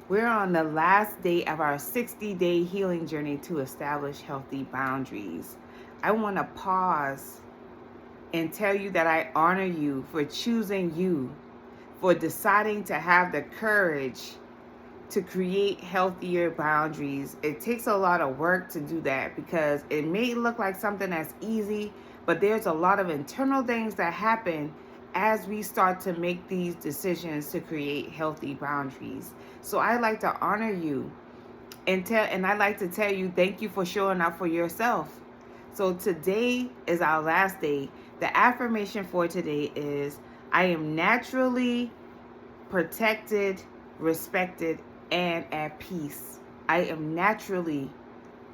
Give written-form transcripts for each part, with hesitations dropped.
We're on the last day of our 60-day healing journey to establish healthy boundaries. I want to pause and tell you that I honor you for choosing you, for deciding to have the courage to create healthier boundaries. It takes a lot of work to do that because it may look like something that's easy, but there's a lot of internal things that happen as we start to make these decisions to create healthy boundaries. So I like to honor you and I like to tell you thank you for showing up for yourself. So today is our last day. The affirmation for today is I am naturally protected, respected, and at peace. I am naturally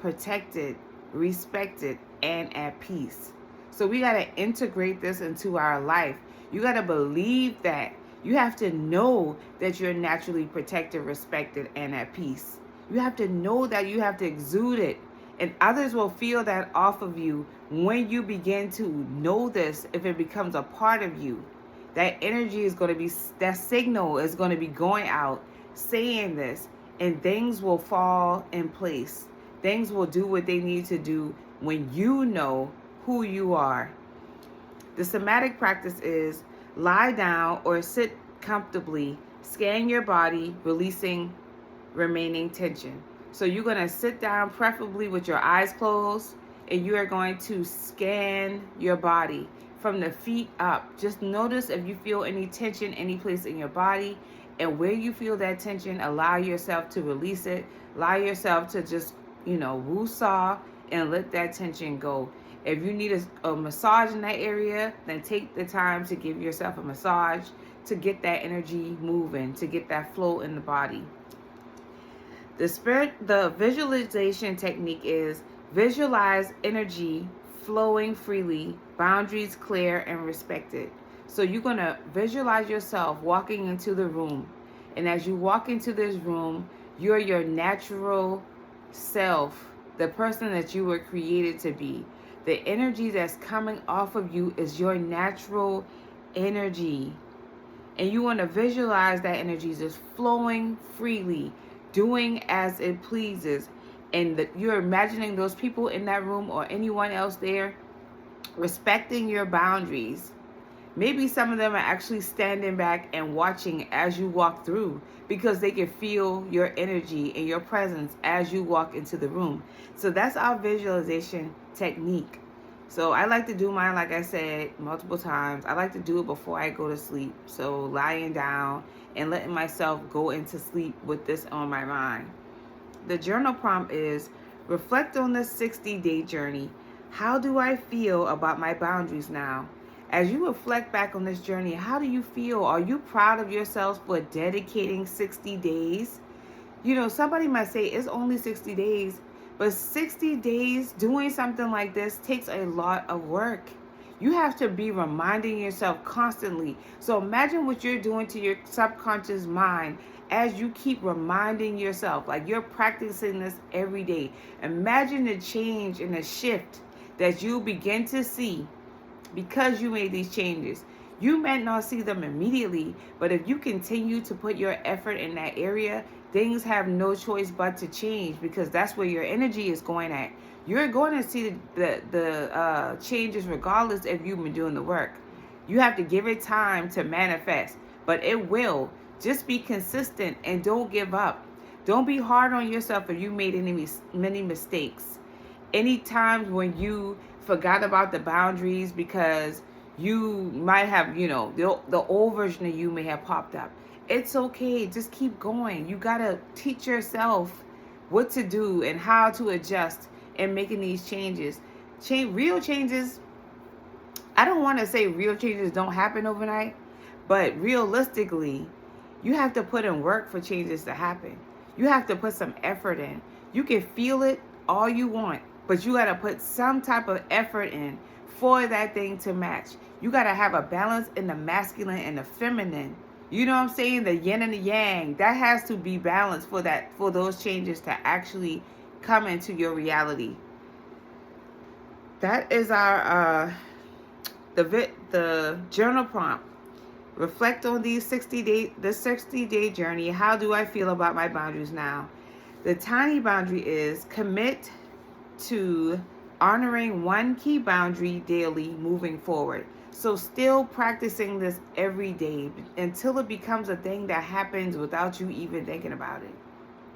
protected, respected, and at peace. So we got to integrate this into our life. You got to believe that. You have to know that you're naturally protected, respected, and at peace. You have to know that you have to exude it. And others will feel that off of you when you begin to know this, if it becomes a part of you. That energy is going to be, that signal is going to be going out saying this, and things will fall in place. Things will do what they need to do when you know who you are. The somatic practice is lie down or sit comfortably, scan your body, releasing remaining tension. So you're going to sit down, preferably with your eyes closed, and you are going to scan your body from the feet up. Just notice if you feel any tension any place in your body, and where you feel that tension, allow yourself to release it. Allow yourself to just, woo-saw and let that tension go. If you need a massage in that area, then take the time to give yourself a massage to get that energy moving, to get that flow in the body. The visualization technique is visualize energy flowing freely, boundaries clear and respected. So you're going to visualize yourself walking into the room. And as you walk into this room, you're your natural self, the person that you were created to be. The energy that's coming off of you is your natural energy. And you want to visualize that energy just flowing freely, doing as it pleases. And you're imagining those people in that room or anyone else there respecting your boundaries. Maybe some of them are actually standing back and watching as you walk through because they can feel your energy and your presence as you walk into the room. So that's our visualization technique. So I like to do mine, like I said, multiple times. I like to do it before I go to sleep. So lying down and letting myself go into sleep with this on my mind. The journal prompt is reflect on this 60-day journey. How do I feel about my boundaries now? As you reflect back on this journey, how do you feel? Are you proud of yourselves for dedicating 60 days? Somebody might say it's only 60 days, but 60 days doing something like this takes a lot of work. You have to be reminding yourself constantly. So imagine what you're doing to your subconscious mind as you keep reminding yourself, like you're practicing this every day. Imagine the change and the shift that you begin to see because you made these changes. You might not see them immediately, but if you continue to put your effort in that area, things have no choice but to change because that's where your energy is going at. You're going to see the changes regardless if you've been doing the work. You have to give it time to manifest, but it will. Just be consistent and don't give up. Don't be hard on yourself if you made many mistakes. Any times when you forgot about the boundaries because you might have, the old version of you may have popped up. It's okay. Just keep going. You got to teach yourself what to do and how to adjust in making these changes. Real changes, I don't want to say real changes don't happen overnight, but realistically, you have to put in work for changes to happen. You have to put some effort in. You can feel it all you want, but you got to put some type of effort in for that thing to match. You got to have a balance in the masculine and the feminine. You know what I'm saying? The yin and the yang. That has to be balanced for those changes to actually come into your reality. That is our the journal prompt. Reflect on this 60-day journey. How do I feel about my boundaries now? The tiny boundary is commit to honoring one key boundary daily moving forward. So still practicing this every day until it becomes a thing that happens without you even thinking about it.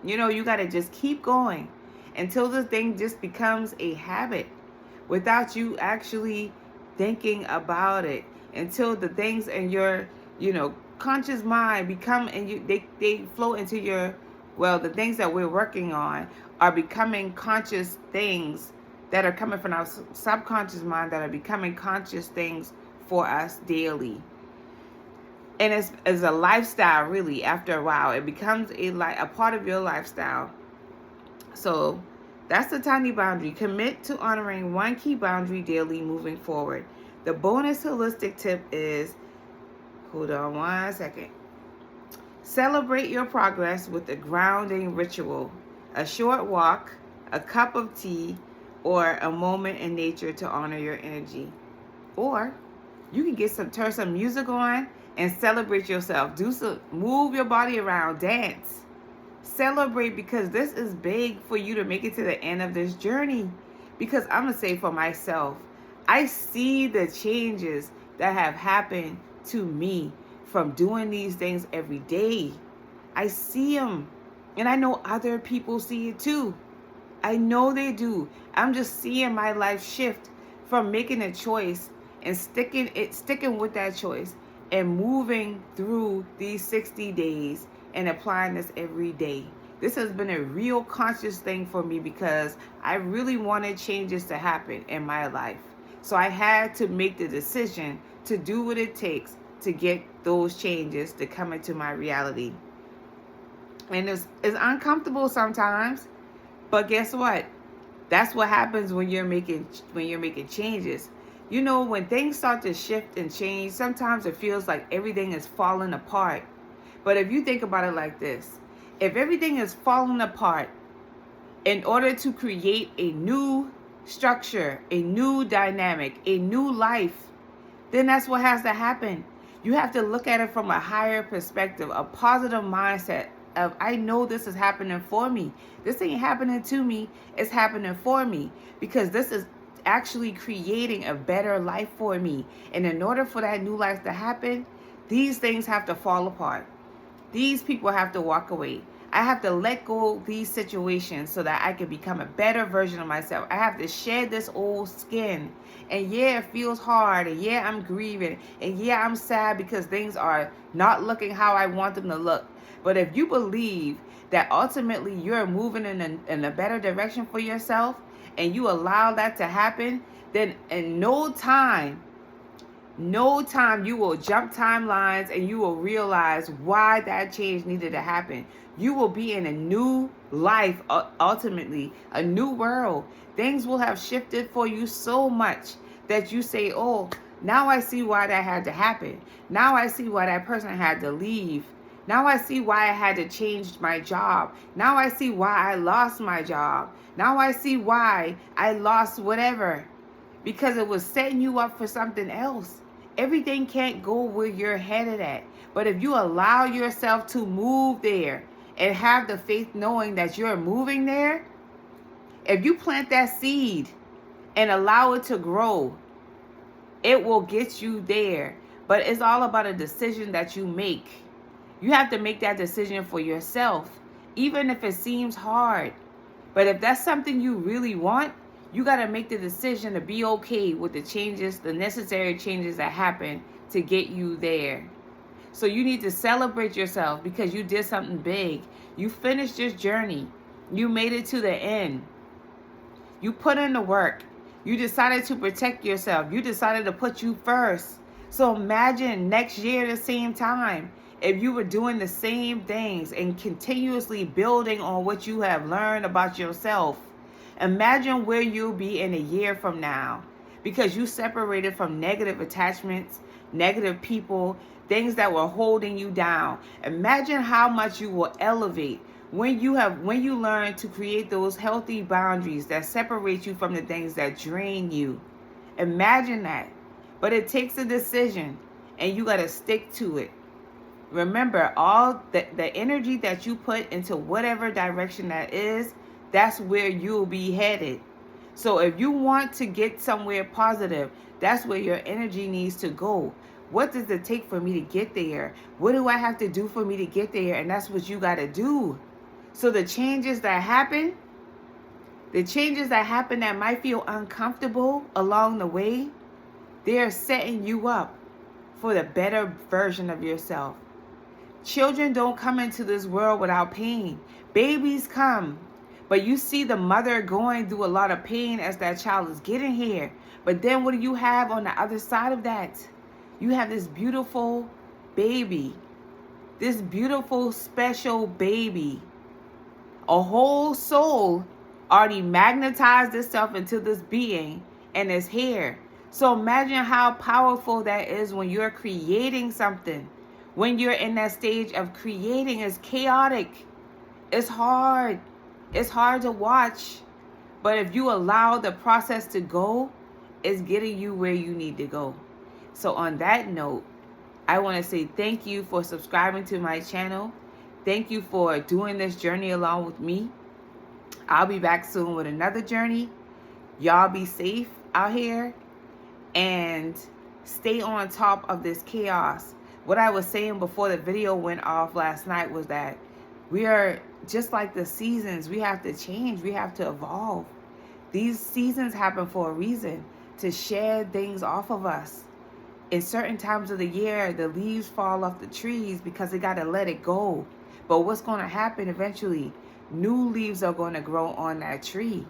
You got to just keep going until the thing just becomes a habit without you actually thinking about it, until the things in your conscious mind become, and they flow into your, the things that we're working on are becoming conscious things that are coming from our subconscious mind, that are becoming conscious things for us daily. And it's a lifestyle, really. After a while, it becomes a part of your lifestyle. So that's the tiny boundary. Commit to honoring one key boundary daily moving forward. The bonus holistic tip is, hold on one second. Celebrate your progress with a grounding ritual. A short walk, a cup of tea, or a moment in nature to honor your energy. Or you can turn some music on and celebrate yourself. Move your body around, dance. Celebrate, because this is big for you to make it to the end of this journey. Because I'm going to say for myself, I see the changes that have happened to me from doing these things every day. I see them. And I know other people see it too. I know they do. I'm just seeing my life shift from making a choice and sticking with that choice and moving through these 60 days and applying this every day. This has been a real conscious thing for me because I really wanted changes to happen in my life. So I had to make the decision to do what it takes to get those changes to come into my reality. And it's uncomfortable sometimes, but guess what? That's what happens when you're making changes. When things start to shift and change, sometimes it feels like everything is falling apart. But if you think about it like this, if everything is falling apart, in order to create a new structure, a new dynamic, a new life, then that's what has to happen. You have to look at it from a higher perspective, a positive mindset of, I know this is happening for me. This ain't happening to me, it's happening for me, because this is actually creating a better life for me. And in order for that new life to happen, these things have to fall apart. These people have to walk away. I have to let go of these situations so that I can become a better version of myself. I have to shed this old skin. And yeah, it feels hard. And yeah, I'm grieving. And yeah, I'm sad because things are not looking how I want them to look. But if you believe that ultimately you're moving in a better direction for yourself, and you allow that to happen, then in no time you will jump timelines and you will realize why that change needed to happen. You will be in a new life, ultimately, a new world. Things will have shifted for you so much that you say, oh, now I see why that had to happen. Now I see why that person had to leave. Now I see why I had to change my job. Now I see why I lost my job. Now I see why I lost whatever. Because it was setting you up for something else. Everything can't go where you're headed at. But if you allow yourself to move there and have the faith knowing that you're moving there, if you plant that seed and allow it to grow, it will get you there. But it's all about a decision that you make. You have to make that decision for yourself, even if it seems hard. But if that's something you really want, you got to make the decision to be okay with the changes, the necessary changes that happen to get you there. So you need to celebrate yourself because you did something big. You finished this journey. You made it to the end. You put in the work. You decided to protect yourself. You decided to put you first. So imagine next year at the same time, if you were doing the same things and continuously building on what you have learned about yourself. Imagine where you'll be in a year from now, because you separated from negative attachments, negative people, things that were holding you down. Imagine how much you will elevate when you learn to create those healthy boundaries that separate you from the things that drain you. Imagine that. But it takes a decision. and you got to stick to it. Remember, all the energy that you put into whatever direction that is, that's where you'll be headed. So if you want to get somewhere positive, that's where your energy needs to go. What does it take for me to get there? What do I have to do for me to get there? And that's what you got to do. So the changes that happen that might feel uncomfortable along the way, they're setting you up for the better version of yourself. Children don't come into this world without pain. Babies come, but you see the mother going through a lot of pain as that child is getting here. But then what do you have on the other side of that? You have this beautiful baby, this beautiful special baby. A whole soul already magnetized itself into this being and is here. So imagine how powerful that is when you're creating something. When you're in that stage of creating, it's chaotic. It's hard. It's hard to watch. But if you allow the process to go, it's getting you where you need to go. So on that note, I want to say thank you for subscribing to my channel. Thank you for doing this journey along with me. I'll be back soon with another journey. Y'all be safe out here and stay on top of this chaos. What I was saying before the video went off last night was that we are just like the seasons. We have to change. We have to evolve. These seasons happen for a reason, to shed things off of us. In certain times of the year, the leaves fall off the trees because they got to let it go. But what's going to happen eventually? New leaves are going to grow on that tree.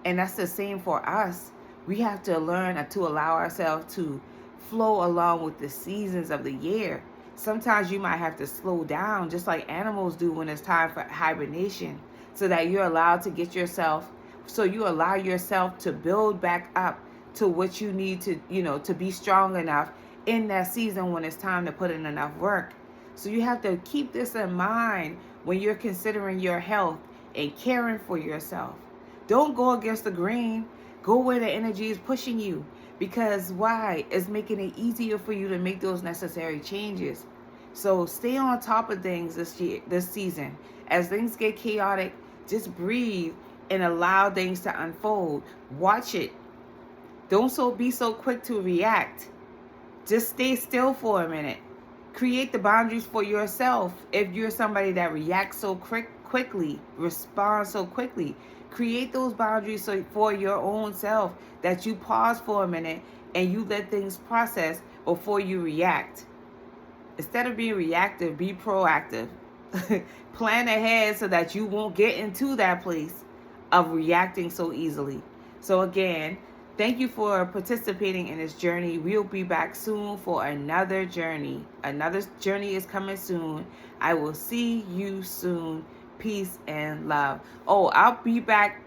And that's the same for us. We have to learn to allow ourselves to flow along with the seasons of the year. Sometimes you might have to slow down, just like animals do when it's time for hibernation, so that you're allowed to get yourself, so you allow yourself to build back up to what you need to, to be strong enough in that season when it's time to put in enough work. So you have to keep this in mind when you're considering your health and caring for yourself. Don't go against the grain. Go where the energy is pushing you. Because why? It's making it easier for you to make those necessary changes. So stay on top of things this season. As things get chaotic, just breathe and allow things to unfold. Watch it. Don't be so quick to react. Just stay still for a minute. Create the boundaries for yourself. If you're somebody that reacts so quickly, responds so quickly, create those boundaries for your own self, that you pause for a minute and you let things process before you react. Instead of being reactive, be proactive. Plan ahead so that you won't get into that place of reacting so easily. So again, thank you for participating in this journey. We'll be back soon for another journey. Another journey is coming soon. I will see you soon. Peace and love. Oh, I'll be back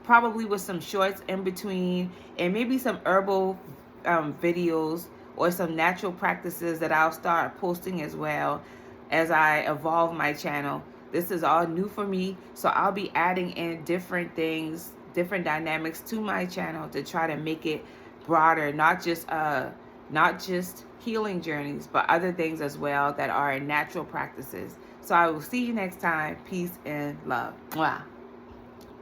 probably with some shorts in between and maybe some herbal videos or some natural practices that I'll start posting as well as I evolve my channel. This is all new for me, so I'll be adding in different things, different dynamics to my channel to try to make it broader, not just healing journeys, but other things as well that are natural practices. So I will see you next time. Peace and love. Mwah.